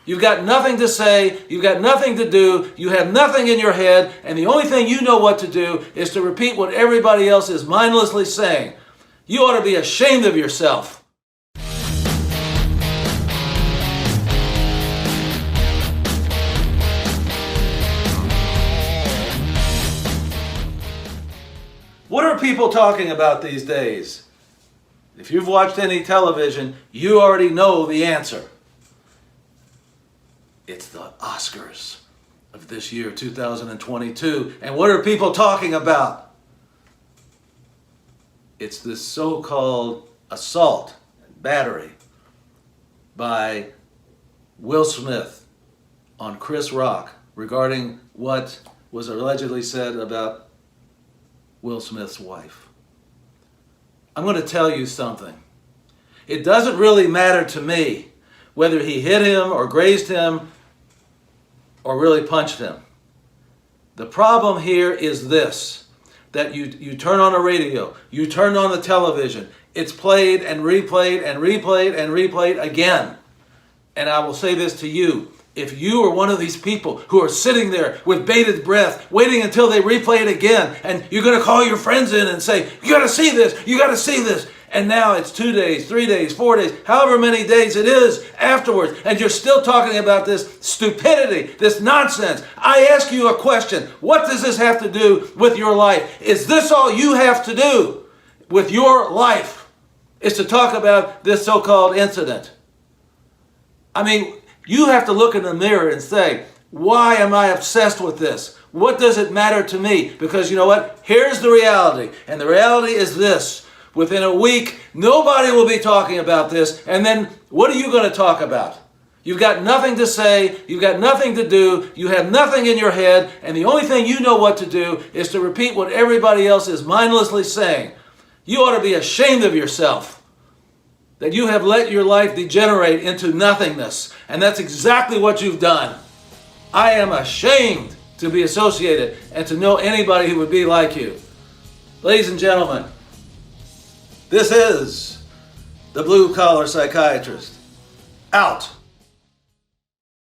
You've got nothing to say, you've got nothing to do, you have nothing in your head, and the only thing you know what to do is to repeat what everybody else is mindlessly saying. You ought to be ashamed of yourself. What are people talking about these days? If you've watched any television, you already know the answer. It's the Oscars of this year, 2022. And what are people talking about? It's this so-called assault and battery by Will Smith on Chris Rock regarding what was allegedly said about Will Smith's wife. I'm going to tell you something. It doesn't really matter to me whether he hit him or grazed him or really punched him. The problem here is this, that you turn on a radio, you turn on the television, it's played and replayed and replayed and replayed again. And I will say this to you, if you are one of these people who are sitting there with bated breath, waiting until they replay it again, and you're going to call your friends in and say, you got to see this, you got to see this. And now it's 2 days, 3 days, 4 days, however many days it is afterwards, and you're still talking about this stupidity, this nonsense. I ask you a question. What does this have to do with your life? Is this all you have to do with your life? Is to talk about this so-called incident? I mean, you have to look in the mirror and say, why am I obsessed with this? What does it matter to me? Because you know what? Here's the reality. And the reality is this. Within a week, nobody will be talking about this. And then what are you going to talk about? You've got nothing to say. You've got nothing to do. You have nothing in your head. And the only thing you know what to do is to repeat what everybody else is mindlessly saying. You ought to be ashamed of yourself that you have let your life degenerate into nothingness. And that's exactly what you've done. I am ashamed to be associated and to know anybody who would be like you. Ladies and gentlemen, this is the Blue Collar Psychiatrist. Out.